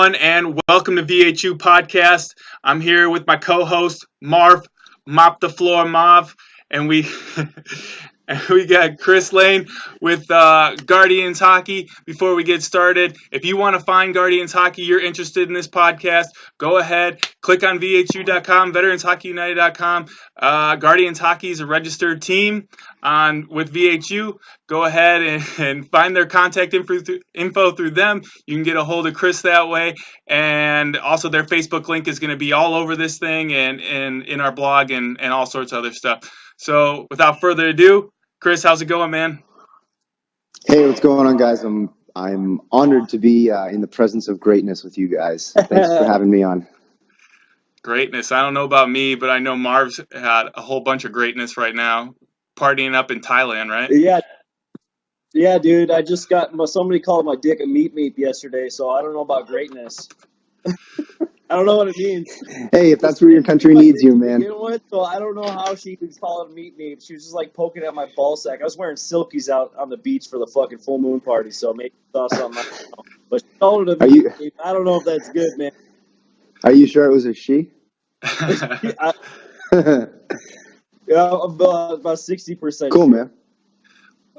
everyone, and welcome to VHU Podcast. I'm here with my co-host, Marv, Mop the Floor Marv, and we got Chris Lane with Guardians Hockey. Before we get started, if you want to find Guardians Hockey, you're interested in this podcast, go ahead, click on VHU.com, VeteransHockeyUnited.com. Guardians Hockey is a registered team with VHU. Go ahead and find their contact info through them. You can get a hold of Chris that way. And also their Facebook link is going to be all over this thing and in our blog and all sorts of other stuff. So without further ado, Chris, how's it going, man? Hey, what's going on, guys? I'm honored to be in the presence of greatness with you guys. Thanks for having me on. Greatness. I don't know about me, but I know Marv's had a whole bunch of greatness right now, partying up in Thailand, right? Yeah, dude. I just got somebody called my dick a meat yesterday, so I don't know about greatness. I don't know what it means. Hey, if that's where your country needs you, man. You know what? So I don't know how she could call it a meat. She was just like poking at my ball sack. I was wearing silkies out on the beach for the fucking full moon party, so maybe she saw something. I don't know. But she called it a meat. I don't know if that's good, man. Are you sure it was a she? Yeah, about 60%. Cool, man.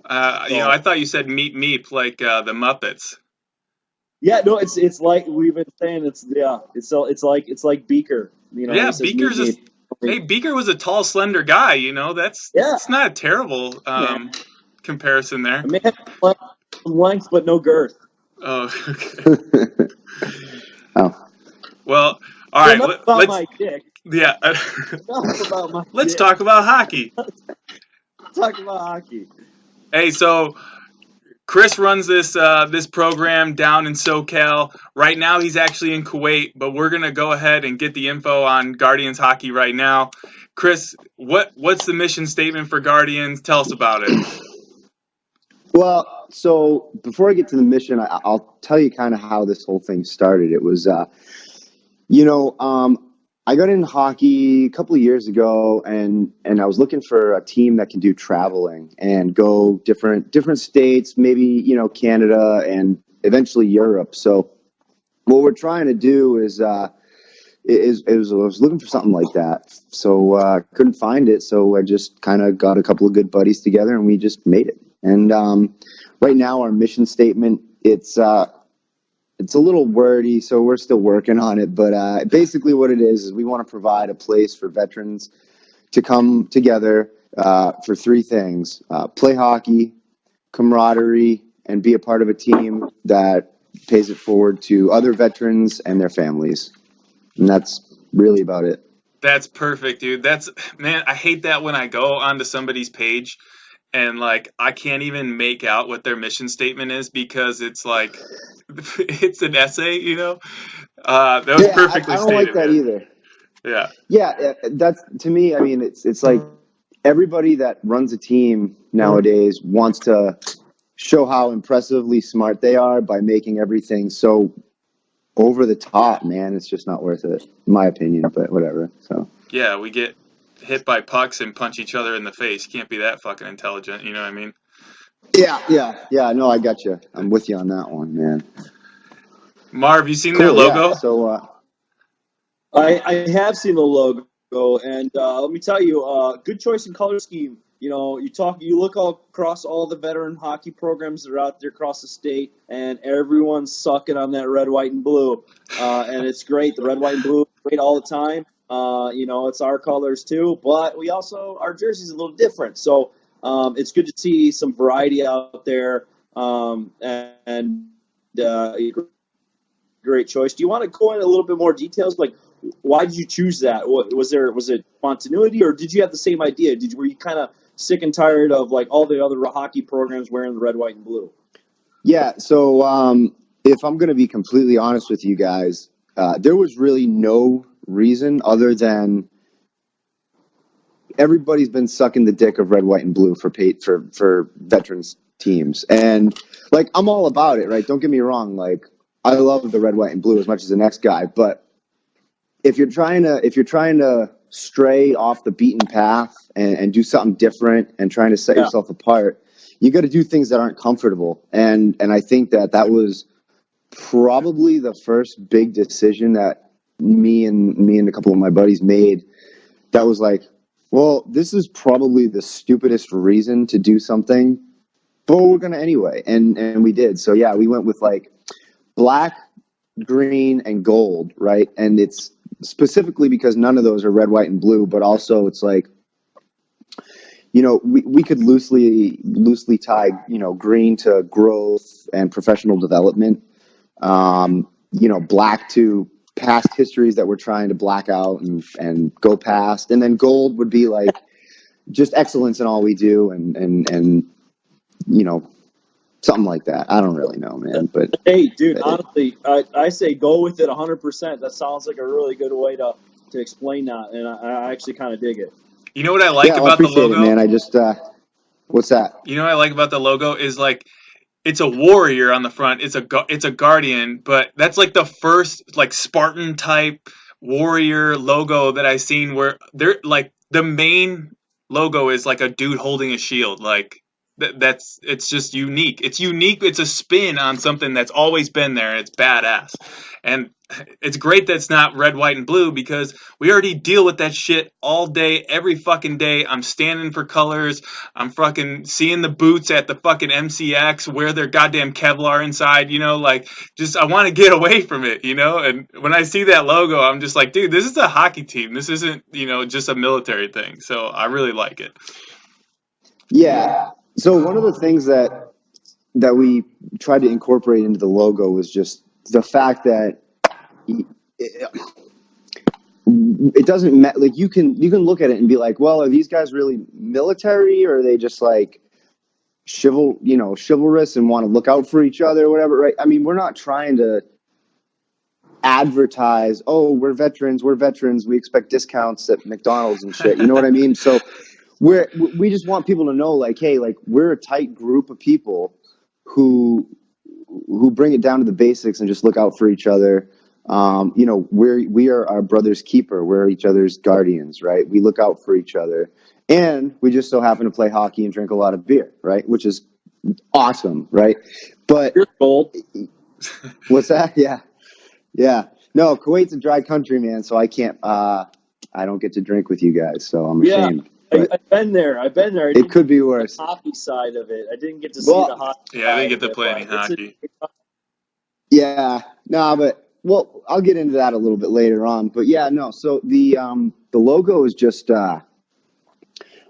I thought you said meep like the Muppets. Yeah, no, it's like we've been saying. It's like Beaker. Yeah, Beaker was a tall, slender guy. That's not a terrible comparison there. I may have length, but no girth. Oh, okay. Oh. Well, all right. Let's my dick. Yeah. About my Let's dick. talk about hockey. Talk about hockey. Hey, so Chris runs this program down in SoCal. Right now, he's actually in Kuwait, but we're gonna go ahead and get the info on Guardians Hockey right now. Chris, what's the mission statement for Guardians? Tell us about it. Well, so before I get to the mission, I'll tell you kind of how this whole thing started. It was, I got into hockey a couple of years ago, and I was looking for a team that can do traveling and go different states, maybe Canada and eventually Europe. So what we're trying to do is I was looking for something like that. So couldn't find it, so I just kind of got a couple of good buddies together and we just made it. And right now our mission statement, it's a little wordy, so we're still working on it. But basically what it is we want to provide a place for veterans to come together for three things: play hockey, camaraderie, and be a part of a team that pays it forward to other veterans and their families. And that's really about it. That's perfect, dude. Man, I hate that when I go onto somebody's page and I can't even make out what their mission statement is because it's like it's an essay, That was perfectly I don't stated. like that either. Yeah. Yeah, that's, to me, I mean, it's like everybody that runs a team nowadays wants to show how impressively smart they are by making everything so over the top, man. It's just not worth it, in my opinion, but whatever. So yeah, we get hit by pucks and punch each other in the face. Can't be that fucking intelligent, you know what I mean? Yeah. No, I got you. I'm with you on that one, man. Marv, you seen their logo? Yeah. So I have seen the logo, and let me tell you, good choice in color scheme. You look all across all the veteran hockey programs that are out there across the state, and everyone's sucking on that red, white, and blue. And it's great. The red, white, and blue is great all the time. It's our colors too, but our jersey's a little different. So it's good to see some variety out there. Great choice. Do you want to go into a little bit more details? Like, why did you choose that? Was it spontaneity, or did you have the same idea? Were you kind of sick and tired of all the other hockey programs wearing the red, white, and blue? Yeah. So if I'm going to be completely honest with you guys, there was really no reason other than everybody's been sucking the dick of red, white, and blue for veterans teams, and I'm all about it, right? Don't get me wrong. I love the red, white, and blue as much as the next guy, but if you're trying to stray off the beaten path and do something different and trying to set yourself apart, you got to do things that aren't comfortable. And I think that was probably the first big decision that me and a couple of my buddies made. That was like, well, this is probably the stupidest reason to do something, but we're gonna anyway, and we did. So yeah, we went with like black, green, and gold, right? And it's specifically because none of those are red, white, and blue, but also it's like, we could loosely tie, green to growth and professional development, black to past histories that we're trying to black out and go past. And then gold would be like just excellence in all we do and something like that. I don't really know, man. But hey, dude, honestly, I say go with it 100%. That sounds like a really good way to explain that, and I actually kind of dig it. You know what I like about the logo? It, man. I just what's that? You know what I like about the logo is like it's a warrior on the front. It's a guardian, but that's like the first like Spartan type warrior logo that I've seen where they're like the main logo is like a dude holding a shield. Like it's just unique. It's unique. It's a spin on something that's always been there, and it's badass. And it's great that it's not red, white, and blue because we already deal with that shit all day, every fucking day. I'm standing for colors. I'm fucking seeing the boots at the fucking MCX, wear their goddamn Kevlar inside, just I want to get away from it, And when I see that logo, I'm just like, dude, this is a hockey team. This isn't, just a military thing. So I really like it. Yeah. So one of the things that we tried to incorporate into the logo was just the fact that it doesn't matter. Like you can look at it and be like, well, are these guys really military, or are they just like chivalrous and want to look out for each other or whatever, right? I mean, we're not trying to advertise, oh, we're veterans, we expect discounts at McDonald's and shit. You know what I mean? So we just want people to know, like, hey, like we're a tight group of people who bring it down to the basics and just look out for each other. We are our brother's keeper. We're each other's guardians, right? We look out for each other, and we just so happen to play hockey and drink a lot of beer, right? Which is awesome, right? But you're gold. What's that? Yeah. No, Kuwait's a dry country, man. So I can't. I don't get to drink with you guys, so I'm ashamed. I've been there. It could be worse. The hockey side of it. I didn't get to see the hockey. Yeah, I didn't get to play any hockey. Yeah, no, but I'll get into that a little bit later on. But yeah, no. So the logo is just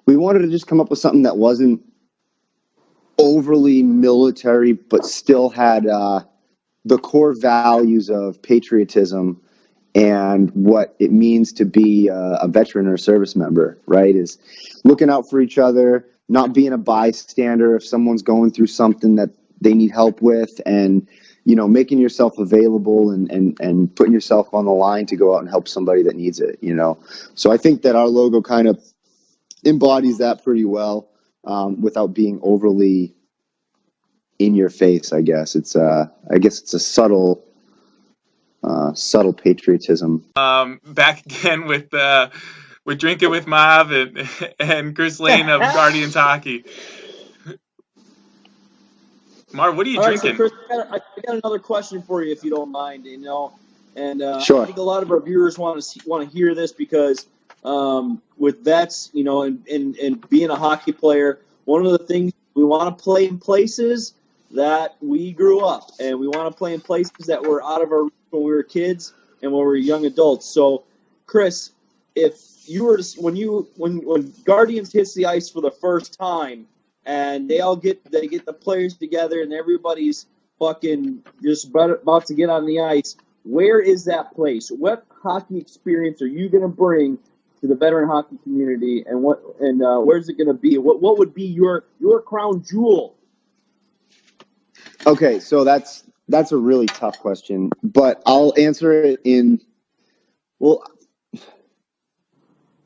we wanted to just come up with something that wasn't overly military, but still had the core values of patriotism and what it means to be a veteran or a service member, right? Is looking out for each other, not being a bystander if someone's going through something that they need help with, and making yourself available and putting yourself on the line to go out and help somebody that needs it. So I think that our logo kind of embodies that pretty well, without being overly in your face. I guess it's a subtle patriotism. Back again with Drinking with Mav and Chris Lane of Guardians Hockey. Marv, what are you drinking? Right, so Chris, I got another question for you, if you don't mind. And sure. I think a lot of our viewers want to hear this because with vets, and being a hockey player, one of the things we want to play in places that we grew up, and we want to play in places that were out of our reach when we were kids and when we were young adults. So, Chris, if you were when Guardians hits the ice for the first time, and they get the players together, and everybody's fucking just about to get on the ice, where is that place? What hockey experience are you going to bring to the veteran hockey community, and where's it going to be? What would be your crown jewel? Okay, so that's a really tough question, but I'll answer it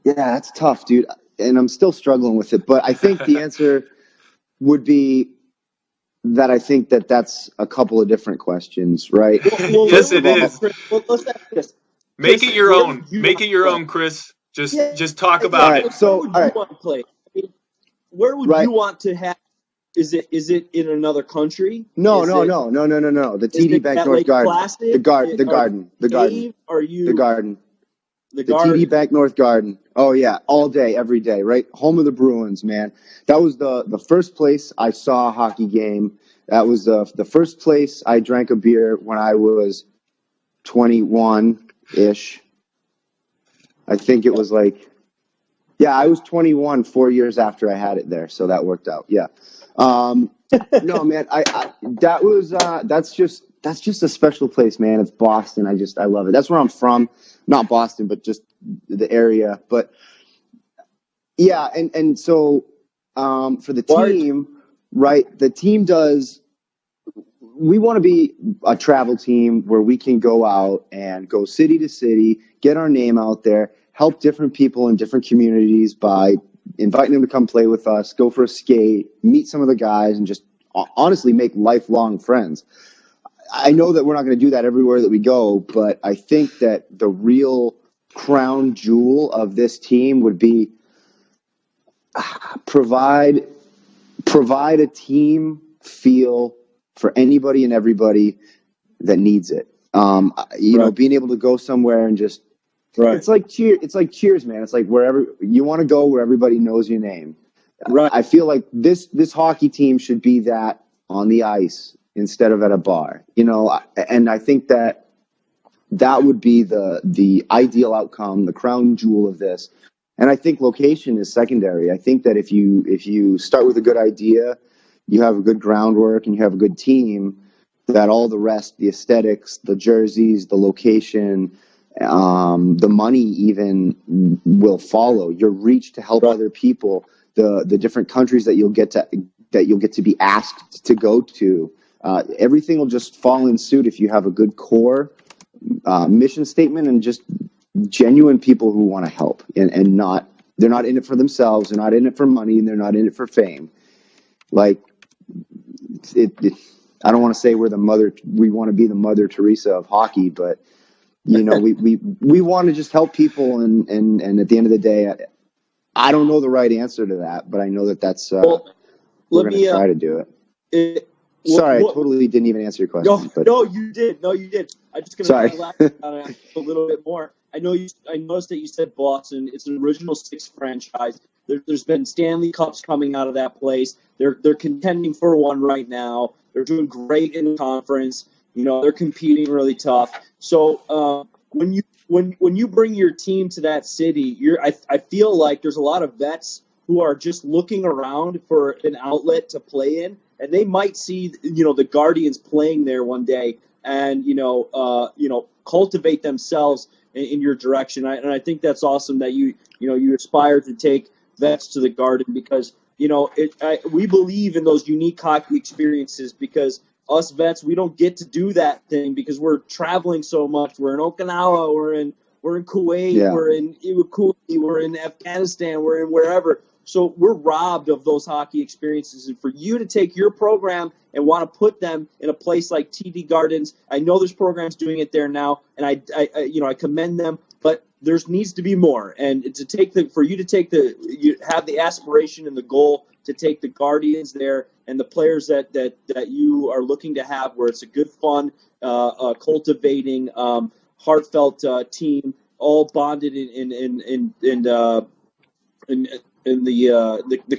yeah, that's tough, dude, and I'm still struggling with it, but I think the answer would be that I think that that's a couple of different questions, right? Yes, it is. Let's ask this. Make it your own. Make it your own, Chris. Just talk about it. So, where would you want to play? Where would you want to have Is it in another country? No, Is no, it no, no, no, no, no. The is TD it Bank at North Lake Garden. Placid? The Are garden. The garden. cave? Are The you garden. the The TD garden? Bank North Garden. Oh yeah, all day, every day, right? Home of the Bruins, man. That was the first place I saw a hockey game. That was the first place I drank a beer when I was 21-ish. I think it was like, yeah, I was 21 4 years after I had it there, so that worked out. Yeah. No, man, I that was that's just a special place, man. It's Boston. I love it. That's where I'm from. Not Boston, but just the area. But yeah, and so for the Bart, team, right? The team does. We want to be a travel team where we can go out and go city to city, get our name out there, help different people in different communities by inviting them to come play with us, go for a skate, meet some of the guys, and just honestly make lifelong friends. I know that we're not going to do that everywhere that we go, but I think that the real crown jewel of this team would be provide provide a team feel for anybody and everybody that needs it. right, Being able to go somewhere and just right, it's like cheers, man. It's like wherever you want to go, where everybody knows your name. right. I feel like this hockey team should be that on the ice instead of at a bar. And I think that would be the ideal outcome, the crown jewel of this. And I think location is secondary. I think that if you start with a good idea, you have a good groundwork, and you have a good team, that all the rest, the aesthetics, the jerseys, the location, the money even will follow. Your reach to help Right. other people, the different countries that you'll get to be asked to go to. Everything will just fall in suit if you have a good core mission statement and just genuine people who want to help and not they're not in it for themselves, they're not in it for money, and they're not in it for fame. Like it I don't want to say we want to be the Mother Teresa of hockey, but we want to just help people, and at the end of the day, I don't know the right answer to that, but I know that's Well, we're let going to me. try to do it. It, Sorry, I what, totally didn't even answer your No, question, but no, you did. No, you did. I'm just gonna sorry. elaborate on it a little bit more. I know you. I noticed that you said Boston. It's an original six franchise. There's been Stanley Cups coming out of that place. They're contending for one right now. They're doing great in the conference. They're competing really tough. So when you bring your team to that city, I feel like there's a lot of vets who are just looking around for an outlet to play in, and they might see the Guardians playing there one day, and cultivate themselves in your direction. And I think that's awesome that you aspire to take vets to the Garden, because we believe in those unique hockey experiences, because us vets, we don't get to do that thing because we're traveling so much. We're in Okinawa, we're in Kuwait, Yeah. we're in Iwakuni, we're in Afghanistan, we're in wherever. So we're robbed of those hockey experiences. And for you to take your program and want to put them in a place like TD Gardens, I know there's programs doing it there now, and I commend them, but there needs to be more. And you have the aspiration and the goal to take the Guardians there and the players that you are looking to have, where it's a good, fun, cultivating, heartfelt team, all bonded in the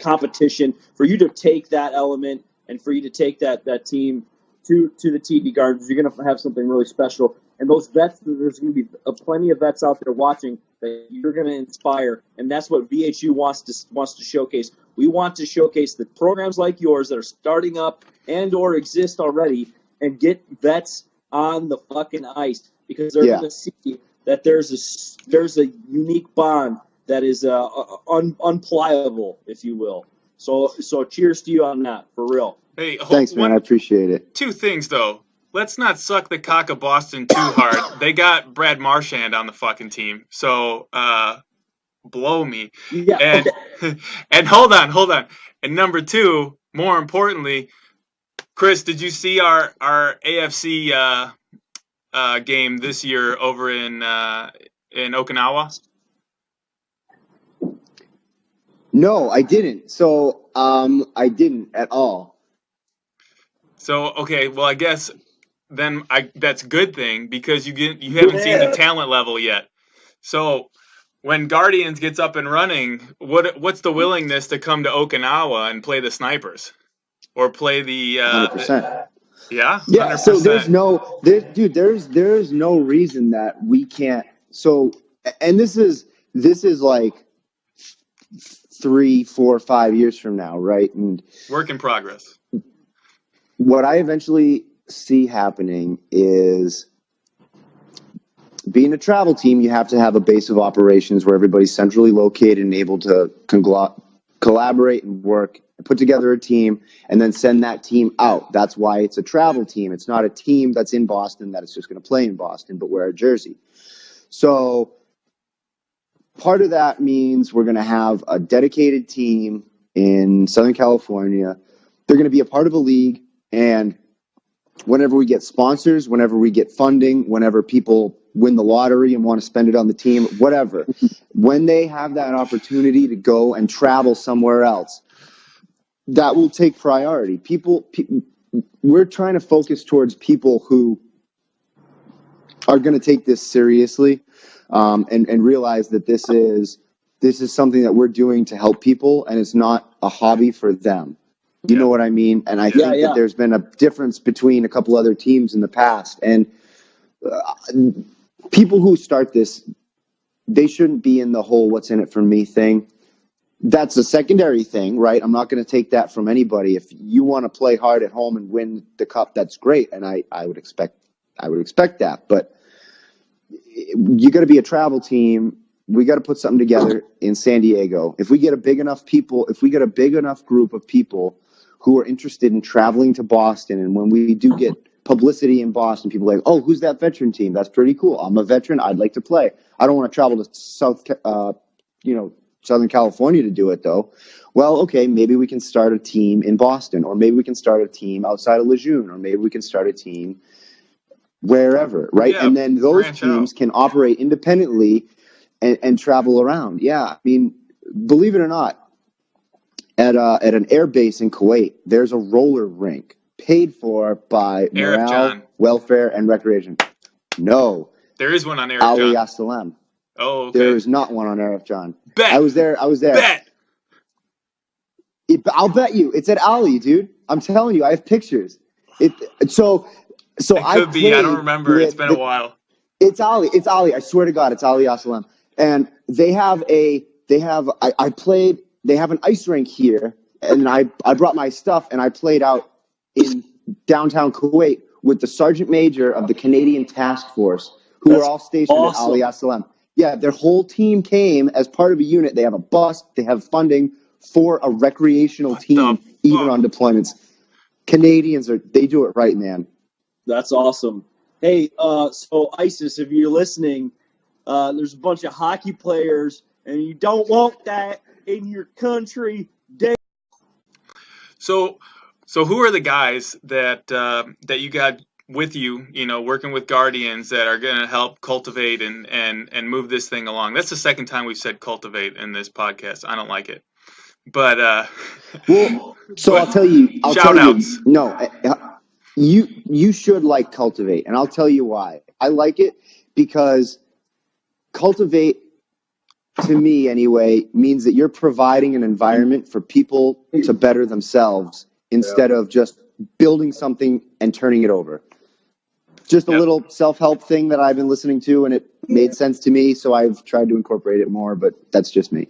competition, for you to take that element and for you to take that team to the TD Gardens. You're going to have something really special. And those vets, there's going to be plenty of vets out there watching that you're going to inspire, and that's what VHU wants to showcase. We want to showcase the programs like yours that are starting up and or exist already, and get vets on the fucking ice, because they're going to see that there's a unique bond that is unpliable, if you will. So cheers to you on that, for real. Hey, Thanks, man. I appreciate it. Two things though. Let's not suck the cock of Boston too hard. They got Brad Marchand on the fucking team, so blow me. Yeah. And Okay. and hold on. And number two, more importantly, Chris, did you see our AFC game this year over in Okinawa? No, I didn't. So I didn't at all. So okay, well I guess then that's a good thing because you haven't seen the Yeah. talent level yet. So when Guardians gets up and running, what's the willingness to come to Okinawa and play the snipers or play the 100%. yeah, Yeah. So 100%. dude, there's no reason that we can't. So, and this is like 3, 4, 5 years from now, right? And Work in progress. what I eventually see happening is being a travel team, you have to have a base of operations where everybody's centrally located and able to collaborate and work, put together a team, and then send that team out. That's why it's a travel team. It's not a team that's in Boston that is just going to play in Boston, but wear a jersey. So part of that means we're going to have a dedicated team in Southern California. They're going to be a part of a league, and whenever we get sponsors, whenever we get funding, whenever people win the lottery and want to spend it on the team, whatever, when they have that opportunity to go and travel somewhere else, that will take priority. We're trying to focus towards people who are going to take this seriously, and realize that this is something that we're doing to help people, and it's not a hobby for them. You know what I mean? And I think that there's been a difference between a couple other teams in the past. And people who start this, they shouldn't be in the whole what's in it for me thing. That's a secondary thing, right? I'm not going to take that from anybody. If you want to play hard at home and win the cup, that's great. And I would expect that. But you got to be a travel team. We got to put something together in San Diego. If we get a big enough group of people who are interested in traveling to Boston, and when we do get publicity in Boston, people are like, oh, who's that veteran team? That's pretty cool. I'm a veteran. I'd like to play. I don't want to travel to Southern California to do it, though. Well, okay, maybe we can start a team in Boston, or maybe we can start a team outside of Lejeune, or maybe we can start a team wherever, right? Yeah, and then those teams out. can operate independently and travel around. Yeah, I mean, believe it or not, at an air base in Kuwait, there's a roller rink paid for by Morale, Welfare, and Recreation. No. There is one on Arif Ali John. Assalam. Oh, okay. There is not one on Arif John. Bet. I was there. Bet. I'll bet you. It's at Ali, dude. I'm telling you, I have pictures. So it could be. I don't remember. It's been a while. It's Ali. I swear to God, it's Ali Assalam. And they have an ice rink here, and I brought my stuff, and I played out in downtown Kuwait with the Sergeant Major of the Canadian Task Force, who are all stationed at Ali Assalam. Yeah, their whole team came as part of a unit. They have a bus. They have funding for a recreational team, even on deployments. Canadians they do it right, man. That's awesome. Hey, so ISIS, if you're listening, there's a bunch of hockey players, and you don't want that in your country. So who are the guys that you got with you, working with Guardians that are going to help cultivate and move this thing along? That's the second time we've said cultivate in this podcast. I don't like it. But well, so I'll tell you. Shout outs. No, you should like cultivate, and I'll tell you why. I like it because cultivate, to me anyway, means that you're providing an environment for people to better themselves instead of just building something and turning it over. Just a little self-help thing that I've been listening to, and it made sense to me, so I've tried to incorporate it more, but that's just me.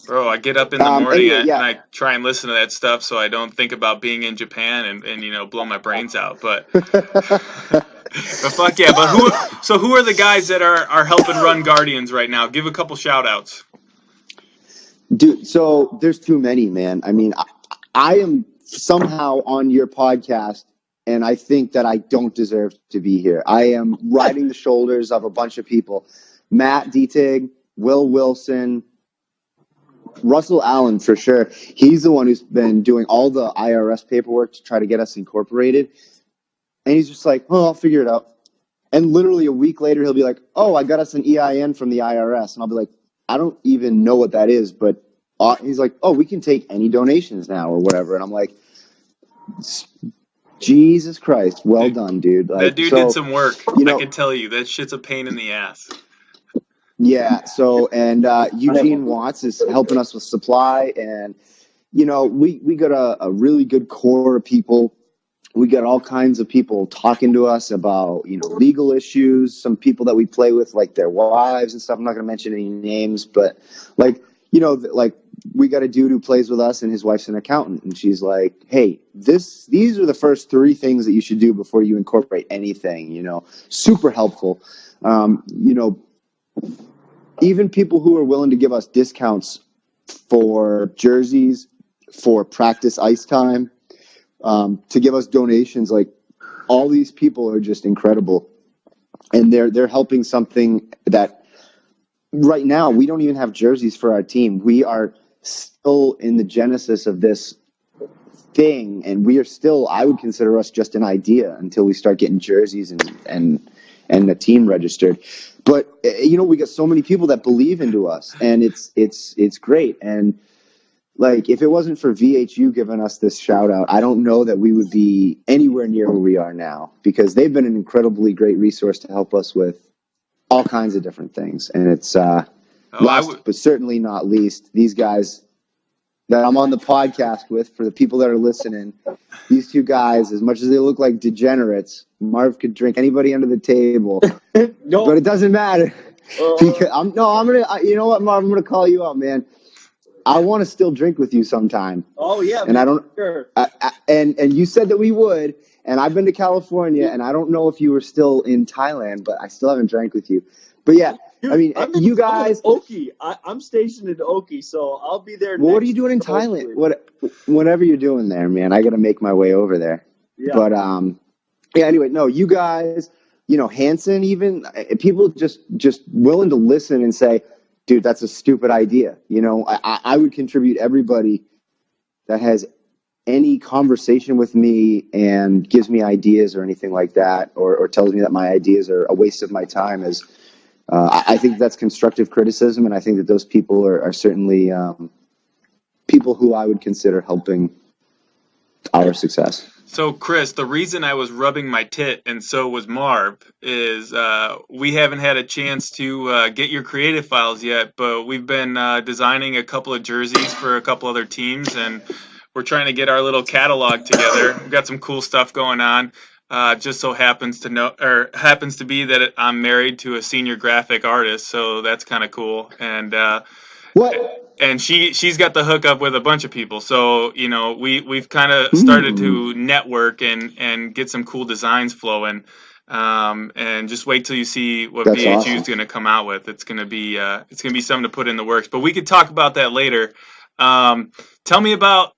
Bro, I get up in the morning and I try and listen to that stuff so I don't think about being in Japan and blow my brains out. But fuck yeah. But who are the guys that are helping run Guardians right now? Give a couple shout outs. Dude, so there's too many, man. I mean, I am somehow on your podcast, and I think that I don't deserve to be here. I am riding the shoulders of a bunch of people. Matt Dietig, Will Wilson, Russell Allen, for sure. He's the one who's been doing all the IRS paperwork to try to get us incorporated. And he's just like, oh, I'll figure it out. And literally a week later, he'll be like, oh, I got us an EIN from the IRS. And I'll be like, I don't even know what that is, but he's like, oh, we can take any donations now or whatever. And I'm like, Jesus Christ, well done, dude. Like, That dude so, did some work. you I know, can tell you that shit's a pain in the ass. yeah. So, and Eugene Watts is helping us with supply, and we got a really good core of people. We got all kinds of people talking to us about legal issues. Some people that we play with, like their wives and stuff. I'm not going to mention any names, but like like we got a dude who plays with us, and his wife's an accountant, and she's like, "Hey, these are the first 3 things that you should do before you incorporate anything." Super helpful. Even people who are willing to give us discounts for jerseys, for practice ice time, to give us donations. Like, all these people are just incredible, and they're helping something that right now we don't even have jerseys for our team. We are still in the genesis of this thing, and we are still, I would consider us just an idea until we start getting jerseys and the team registered. But we got so many people that believe into us, and it's great. And like, if it wasn't for VHU giving us this shout out, I don't know that we would be anywhere near where we are now, because they've been an incredibly great resource to help us with all kinds of different things. And it's last but certainly not least, these guys that I'm on the podcast with, for the people that are listening, these 2 guys, as much as they look like degenerates, Marv could drink anybody under the table, No. but it doesn't matter. Because I'm gonna, you know what, Marv, I'm gonna call you out, man. I want to still drink with you sometime. Oh yeah, and I don't. Sure. And you said that we would, and I've been to California, and I don't know if you were still in Thailand, but I still haven't drank with you. But yeah, Dude, I mean, you guys. I'm in Oki. I'm stationed in Oki, so I'll be there. Well, what are you doing in Thailand? Whatever you're doing there, man. I got to make my way over there. Yeah. But yeah. Anyway, no, you guys. Hanson, even people just willing to listen and say, dude, that's a stupid idea. I would contribute everybody that has any conversation with me and gives me ideas or anything like that, or tells me that my ideas are a waste of my time. I think that's constructive criticism, and I think that those people are certainly people who I would consider helping our success. So, Chris, the reason I was rubbing my tit, and so was Marv, is we haven't had a chance to get your creative files yet, but we've been designing a couple of jerseys for a couple other teams, and we're trying to get our little catalog together. We've got some cool stuff going on. Just so happens to be that I'm married to a senior graphic artist, so that's kind of cool. And what? And she's got the hookup with a bunch of people, so we've kind of started to network and get some cool designs flowing. And just wait till you see what VHU is going to come out with. It's going to be something to put in the works. But we could talk about that later. Tell me about.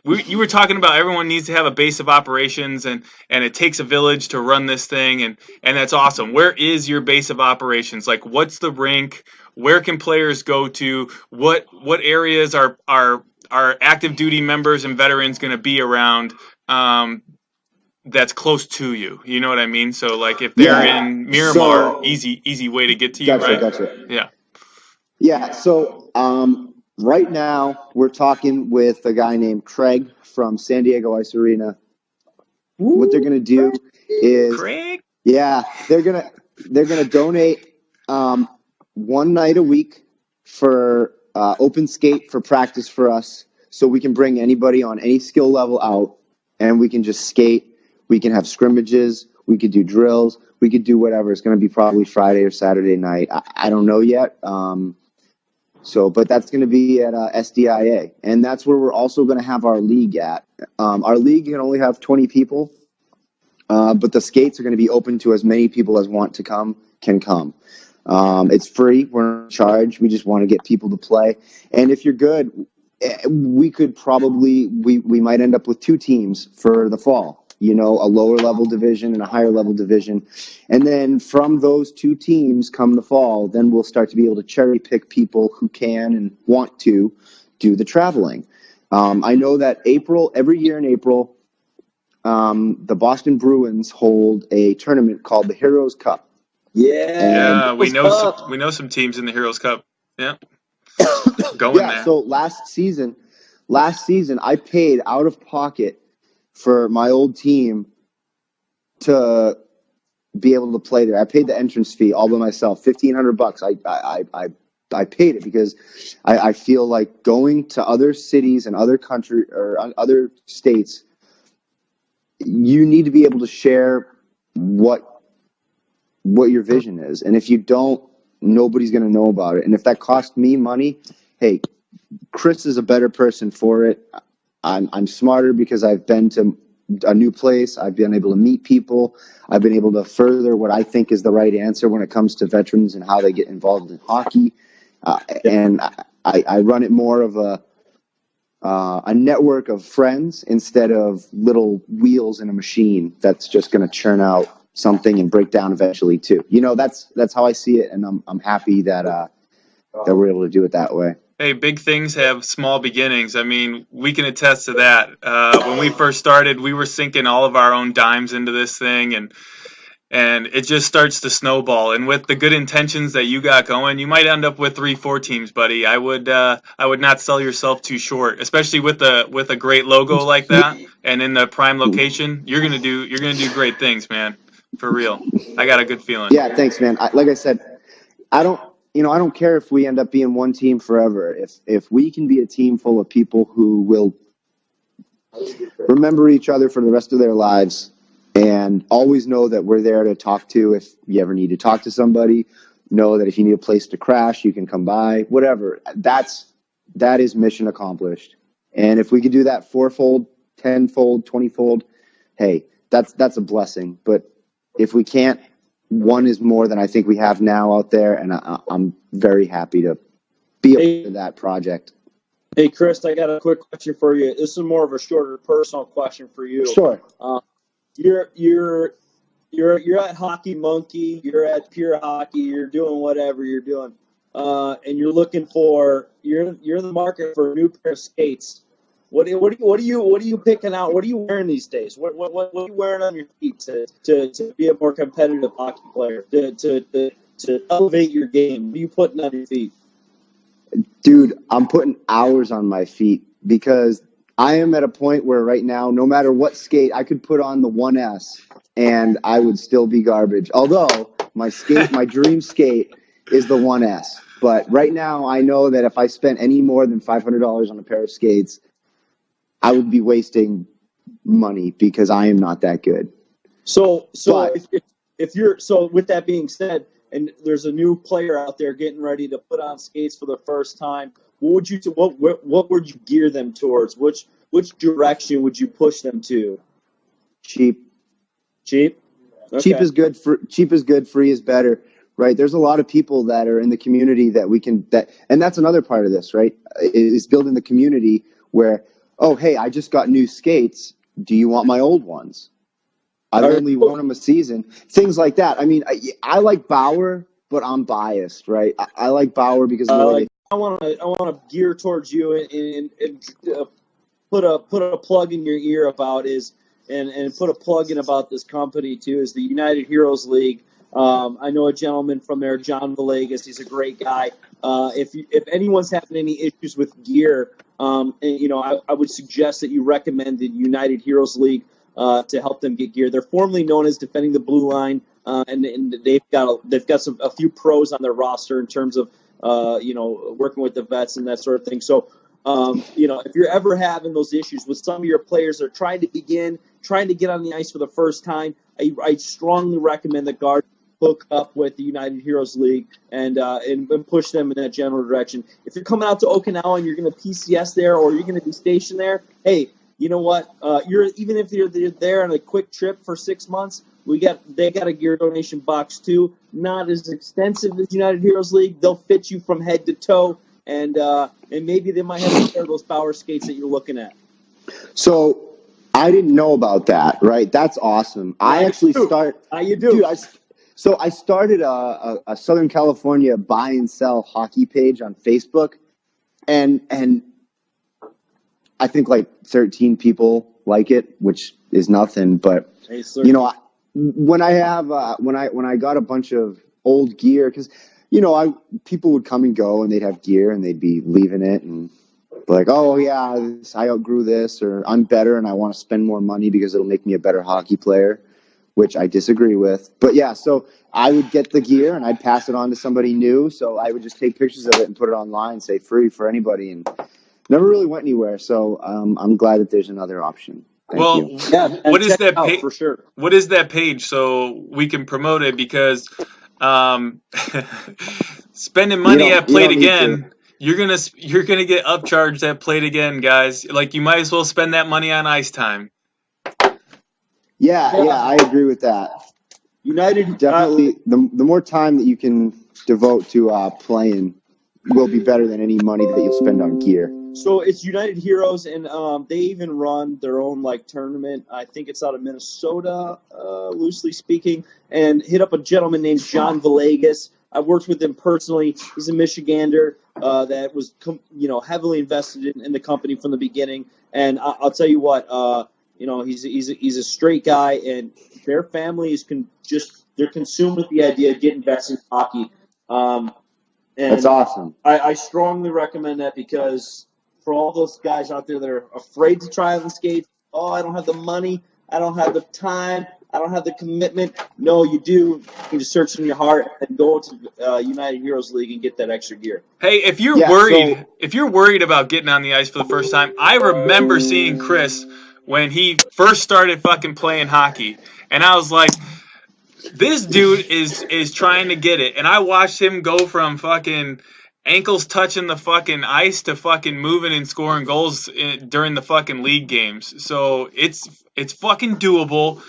You were talking about everyone needs to have a base of operations, and it takes a village to run this thing, and that's awesome. Where is your base of operations? Like, what's the rink? Where can players go to? What areas are active duty members and veterans going to be around? That's close to you. You know what I mean? So, like, if they're in Miramar, easy way to get to you, right? Gotcha. Yeah. Yeah. So, right now, we're talking with a guy named Craig from San Diego Ice Arena. What they're gonna do is, Craig? Yeah, they're gonna donate 1 night a week for open skate for practice for us, so we can bring anybody on any skill level out, and we can just skate. We can have scrimmages. We could do drills. We could do whatever. It's gonna be probably Friday or Saturday night. I don't know yet. But that's going to be at SDIA, and that's where we're also going to have our league at. Our league can only have 20 people, but the skates are going to be open to as many people as want to come can come. It's free. We're in charge. We just want to get people to play. And if you're good, we could probably we might end up with 2 teams for the fall. A lower level division and a higher level division. And then from those 2 teams come the fall, then we'll start to be able to cherry pick people who can and want to do the traveling. I know that every year in April, the Boston Bruins hold a tournament called the Heroes Cup. Yeah, we know some teams in the Heroes Cup. Yeah. Going Yeah. there. So last season, I paid out of pocket for my old team to be able to play there. I paid the entrance fee all by myself, $1,500. I paid it because I feel like going to other cities and other country or other states, you need to be able to share what your vision is, and if you don't, nobody's going to know about it. And if that cost me money, hey, Chris is a better person for it. I'm smarter because I've been to a new place. I've been able to meet people. I've been able to further what I think is the right answer when it comes to veterans and how they get involved in hockey. And I run it more of a network of friends instead of little wheels in a machine that's just going to churn out something and break down eventually too. That's how I see it, and I'm happy that we're able to do it that way. Hey, big things have small beginnings. I mean, we can attest to that. When we first started, we were sinking all of our own dimes into this thing, and it just starts to snowball. And with the good intentions that you got going, you might end up with 3-4 teams, buddy. I would not sell yourself too short, especially with a great logo like that and in the prime location. You're gonna do great things, man. For real. I got a good feeling. Yeah, thanks, man. Like I said, I don't care if we end up being one team forever. If we can be a team full of people who will remember each other for the rest of their lives and always know that we're there to talk to if you ever need to talk to somebody, know that if you need a place to crash, you can come by, whatever. That is mission accomplished. And if we could do that 4-fold, 10-fold, 20-fold, hey, that's a blessing. But if we can't, one is more than I think we have now out there, and I'm very happy to be a part of that project. Hey, Chris, I got a quick question for you. This is more of a shorter personal question for you. Sure. You're at Hockey Monkey. You're at Pure Hockey. You're doing whatever you're doing, and you're in the market for a new pair of skates. What are you picking out? What are you wearing these days? What are you wearing on your feet to be a more competitive hockey player? To elevate your game. What are you putting on your feet? Dude, I'm putting hours on my feet because I am at a point where right now, no matter what skate, I could put on the 1S and I would still be garbage. Although my dream skate is the 1S. But right now, I know that if I spent any more than $500 on a pair of skates, I would be wasting money because I am not that good. So with that being said, and there's a new player out there getting ready to put on skates for the first time, what would you gear them towards? Which direction would you push them to? Cheap. Okay. Cheap is good. Cheap is good. Free is better. Right. There's a lot of people that are in the community and that's another part of this, right? Is building the community where, oh, hey, I just got new skates. Do you want my old ones? I've only worn them a season. Things like that. I mean, I like Bauer, but I'm biased, right? I like Bauer because of the way I want to gear towards you and put a plug in your ear about and put a plug in about this company too is the United Heroes League. I know a gentleman from there, John Villegas. He's a great guy. If anyone's having any issues with gear, I would suggest that you recommend the United Heroes League to help them get gear. They're formerly known as Defending the Blue Line, and they've got a few pros on their roster in terms of working with the vets and that sort of thing. So. If you're ever having those issues with some of your players that are trying to get on the ice for the first time, I strongly recommend that guards hook up with the United Heroes League and push them in that general direction. If you're coming out to Okinawa and you're going to PCS there or you're going to be stationed there, hey, you know what? Even if you're there on a quick trip for 6 months, they got a gear donation box too. Not as extensive as United Heroes League. They'll fit you from head to toe. And maybe they might have a pair of those Bauer skates that you're looking at. So I didn't know about that, right? That's awesome. I actually start. How you do? Dude, I started a Southern California buy and sell hockey page on Facebook, and I think like 13 people like it, which is nothing. But when I got a bunch of old gear, because people would come and go, and they'd have gear, and they'd be leaving it, and be like, oh yeah, I outgrew this, or I'm better, and I want to spend more money because it'll make me a better hockey player, which I disagree with. But yeah, so I would get the gear, and I'd pass it on to somebody new. So I would just take pictures of it and put it online, say free for anybody, and never really went anywhere. So I'm glad that the's another option. Thank you. Yeah, what and is check that it out page? for sure. What is that page so we can promote it? Because spending money at Play It Again, you're gonna get upcharged at Play It Again, guys. Like, you might as well spend that money on ice time. Yeah, I agree with that. United Definitely, the more time that you can devote to playing will be better than any money that you'll spend on gear. So it's United Heroes, and they even run their own tournament. I think it's out of Minnesota, loosely speaking. And hit up a gentleman named John Villegas. I've worked with him personally. He's a Michigander that was heavily invested in the company from the beginning. And I'll tell you what, he's a straight guy, and their family is they're consumed with the idea of getting back in hockey. And that's awesome. I strongly recommend that, because for all those guys out there that are afraid to try on the skates, oh, I don't have the money, I don't have the time, I don't have the commitment. No, you do. You can just search in your heart and go to United Heroes League and get that extra gear. Hey, if you're worried about getting on the ice for the first time, I remember seeing Chris when he first started fucking playing hockey, and I was like, this dude is trying to get it. And I watched him go from fucking ankles touching the fucking ice to fucking moving and scoring goals during the fucking league games. So it's fucking doable.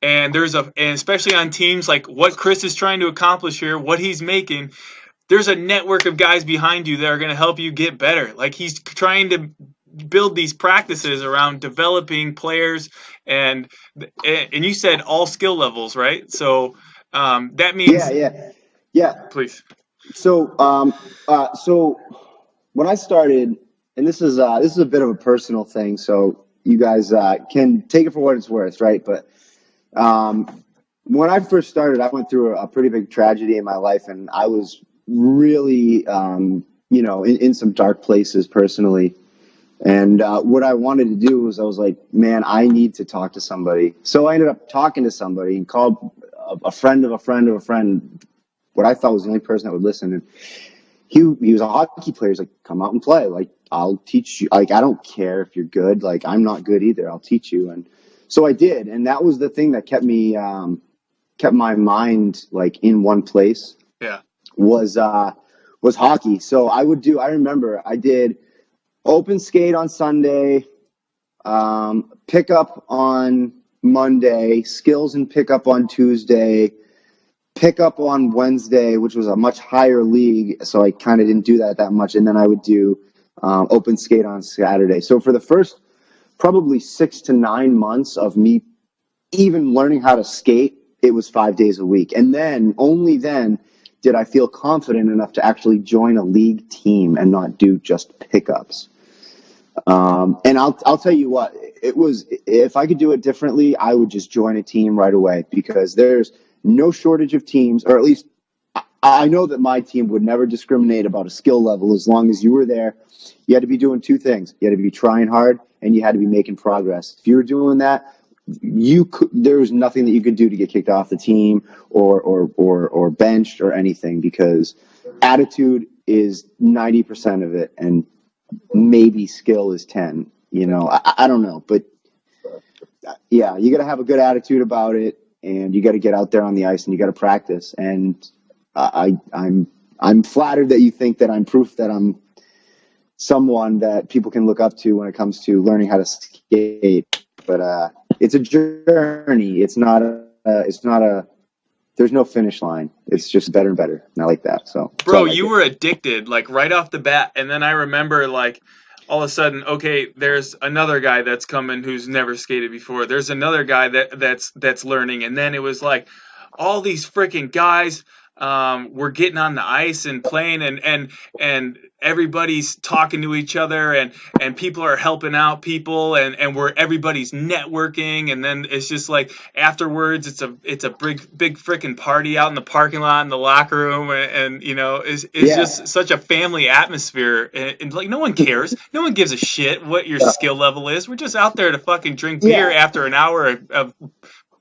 And and especially on teams like what Chris is trying to accomplish here, what he's making, there's a network of guys behind you that are going to help you get better. Like, he's trying to build these practices around developing players, and you said all skill levels, right? So that means yeah. Please. So so when I started, and this is a bit of a personal thing, so you guys can take it for what it's worth, right? But when I first started, I went through a pretty big tragedy in my life, and I was really in some dark places personally. And what I wanted to do was, I was like, man, I need to talk to somebody. So I ended up talking to somebody and called a friend of a friend of a friend, what I thought was the only person that would listen. And he was a hockey player. He's like, come out and play. Like, I'll teach you. Like, I don't care if you're good. Like, I'm not good either. I'll teach you. And so I did. And that was the thing that kept my mind like in one place. Yeah. Was hockey. So I remember I did open skate on Sunday, pickup on Monday, skills and pickup on Tuesday, pickup on Wednesday, which was a much higher league, so I kind of didn't do that much, and then I would do open skate on Saturday. So for the first probably 6 to 9 months of me even learning how to skate, it was 5 days a week. And then, only then, did I feel confident enough to actually join a league team and not do just pickups. And I'll tell you what, it was, if I could do it differently, I would just join a team right away, because there's no shortage of teams, or at least I know that my team would never discriminate about a skill level as long as you were there. You had to be doing two things. You had to be trying hard, and you had to be making progress. If you were doing that, there was nothing that you could do to get kicked off the team or benched or anything, because attitude is 90% of it, and maybe skill is 10. I don't know, but yeah, you got to have a good attitude about it, and you got to get out there on the ice, and you got to practice. And I'm flattered that you think that I'm proof that I'm someone that people can look up to when it comes to learning how to skate. But it's a journey. It's not a. There's no finish line. It's just better and better. And I like that. So, bro, you were addicted like right off the bat. And then I remember like all of a sudden, okay, there's another guy that's coming who's never skated before. There's another guy that's learning. And then it was like, all these freaking guys were getting on the ice and playing, and everybody's talking to each other, and people are helping out people, and where everybody's networking, and then it's just like afterwards it's a big freaking party out in the parking lot in the locker room, and it's just such a family atmosphere, and like no one cares, no one gives a shit what your skill level is. We're just out there to fucking drink beer after an hour of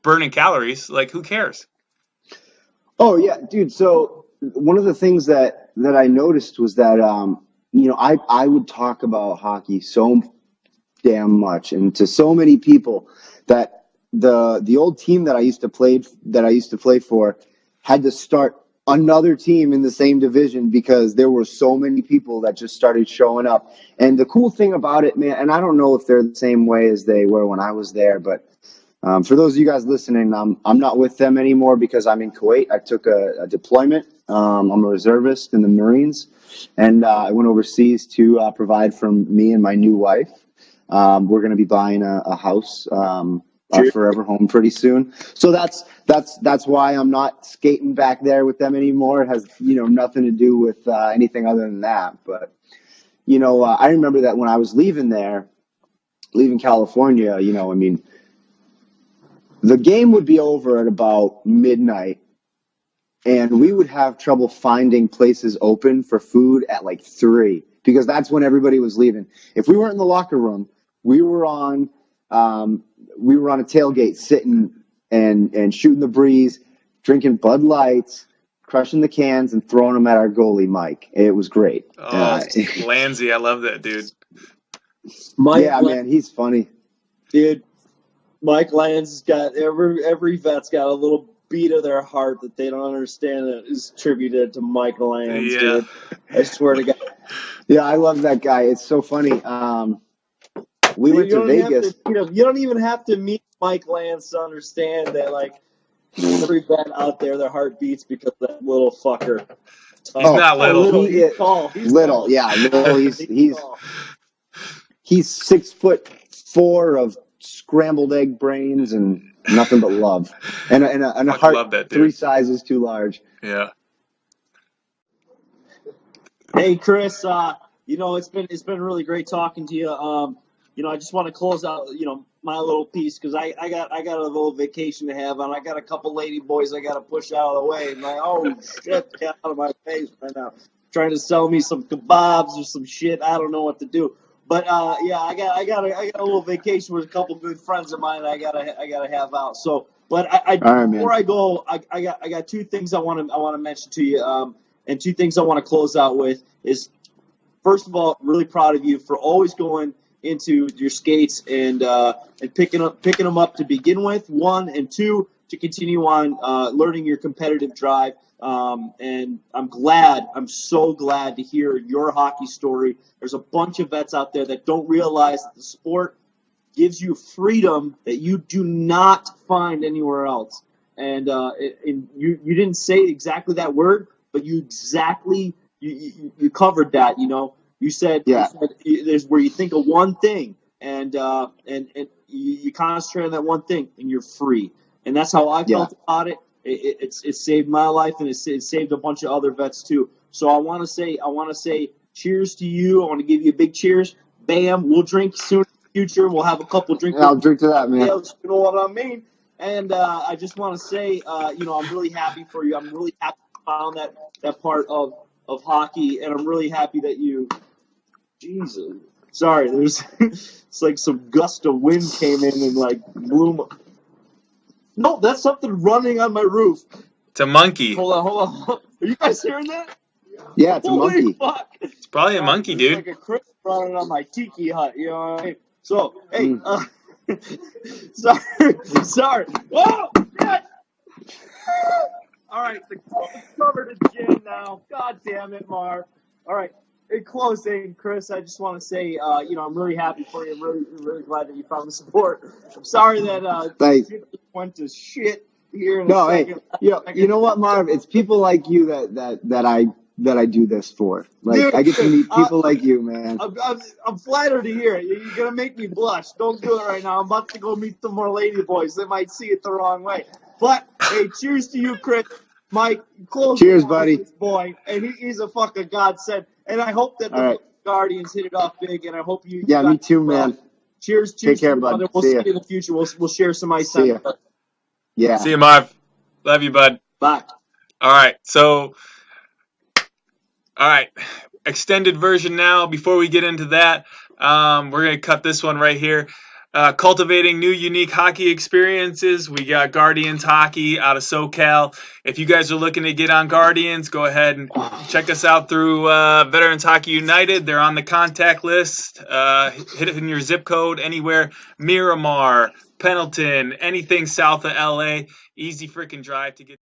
burning calories. Like, who cares? Oh yeah, dude. So one of the things that I noticed was that I would talk about hockey so damn much and to so many people that the old team that I used to play for had to start another team in the same division because there were so many people that just started showing up. And the cool thing about it, man, and I don't know if they're the same way as they were when I was there, but for those of you guys listening, I'm not with them anymore because I'm in Kuwait. I took a deployment. I'm a reservist in the Marines, and I went overseas to provide for me and my new wife. We're going to be buying a house, our forever home, pretty soon. So that's why I'm not skating back there with them anymore. It has nothing to do with anything other than that. But I remember that when I was leaving California, the game would be over at about midnight, and we would have trouble finding places open for food at like 3 because that's when everybody was leaving. If we weren't in the locker room, we were on a tailgate sitting and shooting the breeze, drinking Bud Lights, crushing the cans, and throwing them at our goalie, Mike. It was great. Oh, Landsy, I love that dude. Man, he's funny. Dude, Mike Lyons got every vet's got a little beat of their heart that they don't understand that is attributed to Mike Lyons. Yeah. Dude. I swear to God. Yeah, I love that guy. It's so funny. We went to Vegas. You don't even have to meet Mike Lyons to understand that, like, every vet out there, their heart beats because of that little fucker. He's not little. He's tall. He's little, tall. yeah, little. He's 6'4" of scrambled egg brains and nothing but love, and a heart 3 sizes too large. Yeah. Hey Chris, it's been really great talking to you. I just want to close out, my little piece because I got a little vacation to have, and I got a couple lady boys I got to push out of the way. And like, oh shit, get out of my face right now, trying to sell me some kebabs or some shit. I don't know what to do. But I got a little vacation with a couple good friends of mine. I gotta have out. So, but before I go, I got 2 things I want to mention to you. And 2 things I want to close out with is, first of all, really proud of you for always going into your skates and picking them up to begin with. 1 and 2 to continue on learning your competitive drive. And I'm so glad to hear your hockey story. There's a bunch of vets out there that don't realize that the sport gives you freedom that you do not find anywhere else. And you didn't say exactly that word, but you covered that. You said there's where you think of one thing and you concentrate on that one thing and you're free. And that's how I felt about it. It saved my life, and it saved a bunch of other vets too. So I want to say cheers to you. I want to give you a big cheers. Bam, we'll drink soon in the future. We'll have a couple drinks. I'll drink to that, man. You know what I mean? And I just want to say, I'm really happy for you. I'm really happy you found that part of hockey, and I'm really happy that you. Jesus, sorry. There's it's like some gust of wind came in and like blew. No, that's something running on my roof. It's a monkey. Hold on. Are you guys hearing that? Yeah, it's a monkey. Fuck. It's probably a monkey, dude. It's like a Chris running on my tiki hut. You know what I mean? So, hey, sorry. Oh, shit. All right, the covered in gin now. God damn it, Marv. All right. In closing, Chris, I just want to say, I'm really happy for you. I'm really, really glad that you found the support. I'm sorry that shit went to shit here in a second. Hey, you know what, Marv? It's people like you that I do this for. Like, dude, I get to meet people like you, man. I'm flattered to hear it. You're gonna make me blush. Don't do it right now. I'm about to go meet some more lady boys. They might see it the wrong way. But Hey, cheers to you, Chris. Mike, close. Cheers, the buddy. This boy, and he's a fucking godsend. And I hope that the All right. Guardians hit it off big. And I hope you. Yeah, guys me too, do well. man. Cheers, Take care, to you, bud. brother. We'll See see ya. you in the future. We'll share some ice See time. ya. Yeah. See you, Marv. Love you, bud. Bye. All right. So, all right. Extended version now. Before we get into that, we're going to cut this one right here. Cultivating new unique hockey experiences. We got Guardians Hockey out of SoCal. If you guys are looking to get on Guardians, go ahead and check us out through Veterans Hockey United. They're on the contact list. Hit it in your zip code anywhere. Miramar, Pendleton, anything south of LA. Easy freaking drive to get.